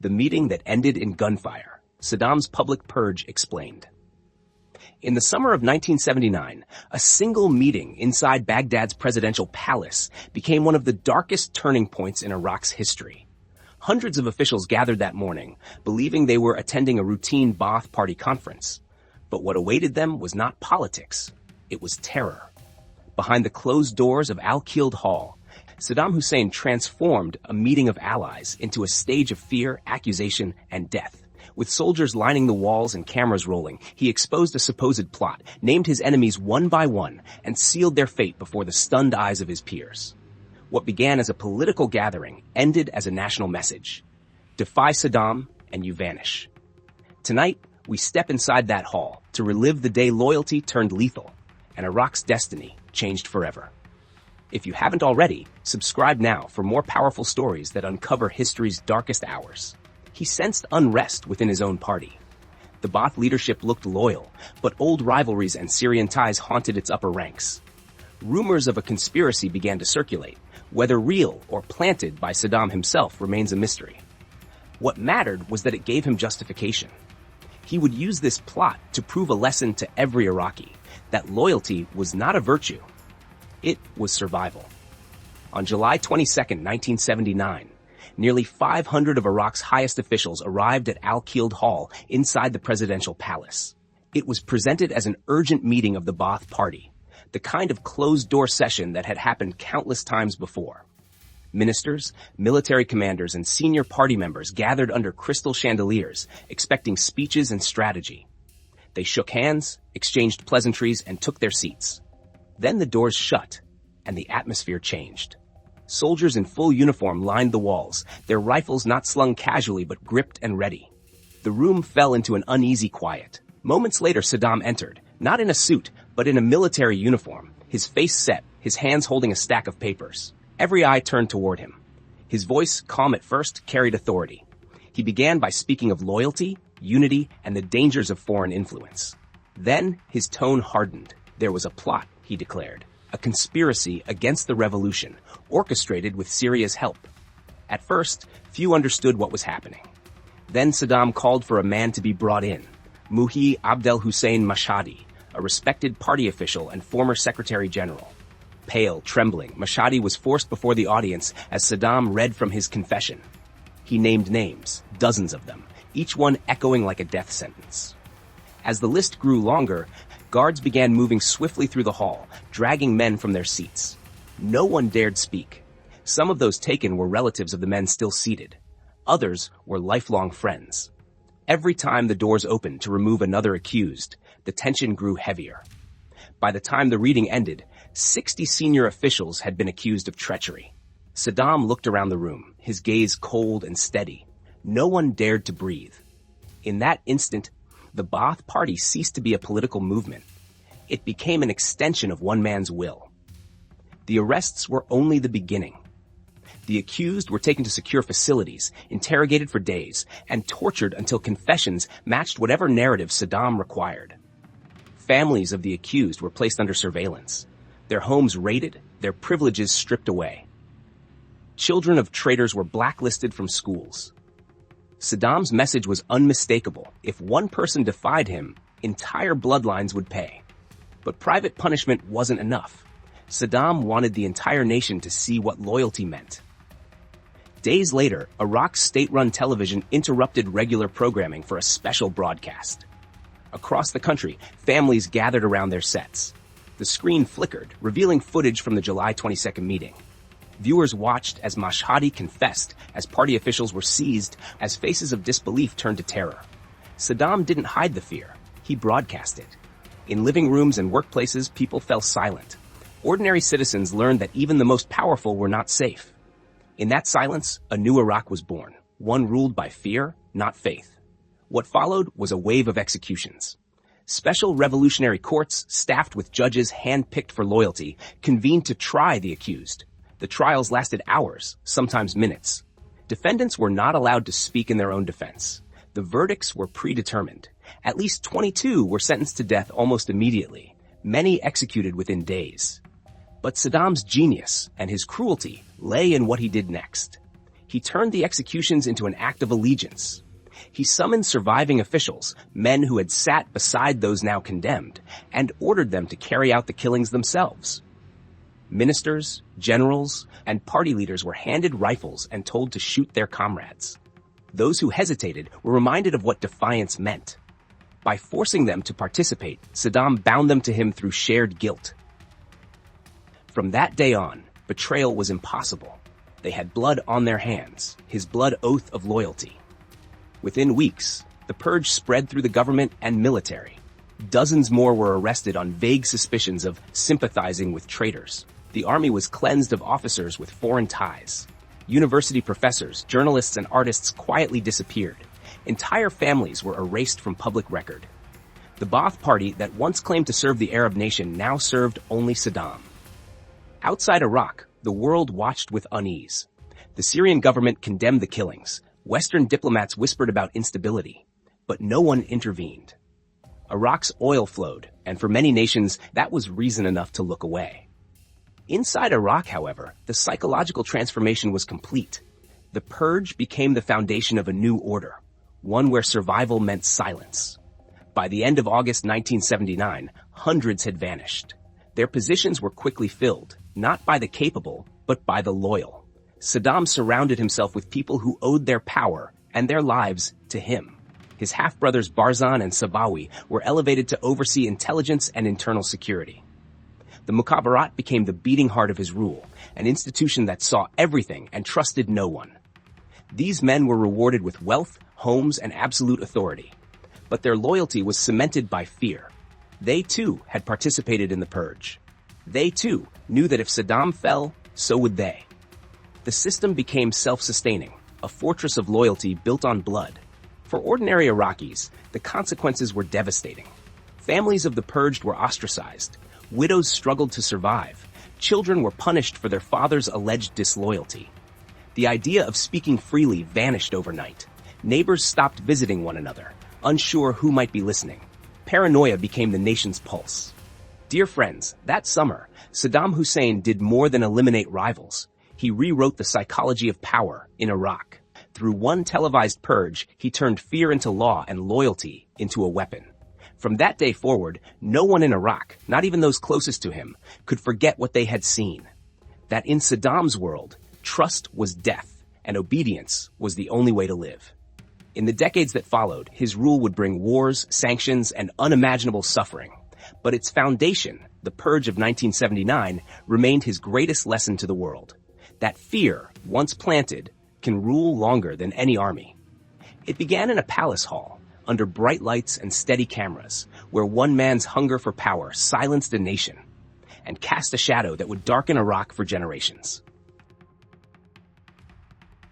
The meeting that ended in gunfire. Saddam's public purge explained. In the summer of 1979, a single meeting inside Baghdad's presidential palace became one of the darkest turning points in Iraq's history. Hundreds of officials gathered that morning, believing they were attending a routine Ba'ath Party conference. But what awaited them was not politics. It was terror. Behind the closed doors of Al-Khalid Hall, Saddam Hussein transformed a meeting of allies into a stage of fear, accusation, and death. With soldiers lining the walls and cameras rolling, he exposed a supposed plot, named his enemies one by one, and sealed their fate before the stunned eyes of his peers. What began as a political gathering ended as a national message. Defy Saddam, and you vanish. Tonight, we step inside that hall to relive the day loyalty turned lethal, and Iraq's destiny changed forever. If you haven't already, subscribe now for more powerful stories that uncover history's darkest hours. He sensed unrest within his own party. The Ba'ath leadership looked loyal, but old rivalries and Syrian ties haunted its upper ranks. Rumors of a conspiracy began to circulate. Whether real or planted by Saddam himself remains a mystery. What mattered was that it gave him justification. He would use this plot to prove a lesson to every Iraqi, that loyalty was not a virtue. It was survival. On July 22, 1979, nearly 500 of Iraq's highest officials arrived at Al-Khalid Hall inside the presidential palace. It was presented as an urgent meeting of the Ba'ath Party, the kind of closed-door session that had happened countless times before. Ministers, military commanders, and senior party members gathered under crystal chandeliers, expecting speeches and strategy. They shook hands, exchanged pleasantries, and took their seats. Then the doors shut, and the atmosphere changed. Soldiers in full uniform lined the walls, their rifles not slung casually but gripped and ready. The room fell into an uneasy quiet. Moments later, Saddam entered, not in a suit, but in a military uniform, his face set, his hands holding a stack of papers. Every eye turned toward him. His voice, calm at first, carried authority. He began by speaking of loyalty, unity, and the dangers of foreign influence. Then his tone hardened. There was a plot, he declared, a conspiracy against the revolution, orchestrated with Syria's help. At first, few understood what was happening. Then Saddam called for a man to be brought in, Muhi Abdel Hussein Mashhadi, a respected party official and former Secretary General. Pale, trembling, Mashhadi was forced before the audience as Saddam read from his confession. He named names, dozens of them, each one echoing like a death sentence. As the list grew longer, guards began moving swiftly through the hall, dragging men from their seats. No one dared speak. Some of those taken were relatives of the men still seated. Others were lifelong friends. Every time the doors opened to remove another accused, the tension grew heavier. By the time the reading ended, 60 senior officials had been accused of treachery. Saddam looked around the room, his gaze cold and steady. No one dared to breathe. In that instant, the Ba'ath Party ceased to be a political movement. It became an extension of one man's will. The arrests were only the beginning. The accused were taken to secure facilities, interrogated for days, and tortured until confessions matched whatever narrative Saddam required. Families of the accused were placed under surveillance, their homes raided, their privileges stripped away. Children of traitors were blacklisted from schools. Saddam's message was unmistakable. If one person defied him, entire bloodlines would pay. But private punishment wasn't enough. Saddam wanted the entire nation to see what loyalty meant. Days later, Iraq's state-run television interrupted regular programming for a special broadcast. Across the country, families gathered around their sets. The screen flickered, revealing footage from the July 22nd meeting. Viewers watched as Mashhadi confessed, as party officials were seized, as faces of disbelief turned to terror. Saddam didn't hide the fear. He broadcast it. In living rooms and workplaces, people fell silent. Ordinary citizens learned that even the most powerful were not safe. In that silence, a new Iraq was born, one ruled by fear, not faith. What followed was a wave of executions. Special revolutionary courts, staffed with judges hand-picked for loyalty, convened to try the accused. The trials lasted hours, sometimes minutes. Defendants were not allowed to speak in their own defense. The verdicts were predetermined. At least 22 were sentenced to death almost immediately, many executed within days. But Saddam's genius and his cruelty lay in what he did next. he turned the executions into an act of allegiance. He summoned surviving officials, men who had sat beside those now condemned, and ordered them to carry out the killings themselves. Ministers, generals, and party leaders were handed rifles and told to shoot their comrades. Those who hesitated were reminded of what defiance meant. By forcing them to participate, Saddam bound them to him through shared guilt. From that day on, betrayal was impossible. They had blood on their hands, his blood oath of loyalty. Within weeks, the purge spread through the government and military. Dozens more were arrested on vague suspicions of sympathizing with traitors. The army was cleansed of officers with foreign ties. University professors, journalists, and artists quietly disappeared. Entire families were erased from public record. The Ba'ath Party that once claimed to serve the Arab nation now served only Saddam. Outside Iraq, the world watched with unease. The Syrian government condemned the killings. Western diplomats whispered about instability, but no one intervened. Iraq's oil flowed, and for many nations, that was reason enough to look away. Inside Iraq, however, the psychological transformation was complete. The purge became the foundation of a new order, one where survival meant silence. By the end of August 1979, hundreds had vanished. Their positions were quickly filled, not by the capable, but by the loyal. Saddam surrounded himself with people who owed their power and their lives to him. His half-brothers Barzan and Sabawi were elevated to oversee intelligence and internal security. The Mukhabarat became the beating heart of his rule, an institution that saw everything and trusted no one. These men were rewarded with wealth, homes, and absolute authority. But their loyalty was cemented by fear. They too had participated in the purge. They too knew that if Saddam fell, so would they. The system became self-sustaining, a fortress of loyalty built on blood. For ordinary Iraqis, the consequences were devastating. Families of the purged were ostracized. Widows struggled to survive. Children were punished for their father's alleged disloyalty. The idea of speaking freely vanished overnight. Neighbors stopped visiting one another, unsure who might be listening. Paranoia became the nation's pulse. Dear friends, that summer, Saddam Hussein did more than eliminate rivals. He rewrote the psychology of power in Iraq. Through one televised purge, he turned fear into law and loyalty into a weapon. From that day forward, no one in Iraq, not even those closest to him, could forget what they had seen. That in Saddam's world, trust was death, and obedience was the only way to live. In the decades that followed, his rule would bring wars, sanctions, and unimaginable suffering. But its foundation, the Purge of 1979, remained his greatest lesson to the world. That fear, once planted, can rule longer than any army. It began in a palace hall, under bright lights and steady cameras, where one man's hunger for power silenced a nation and cast a shadow that would darken Iraq for generations.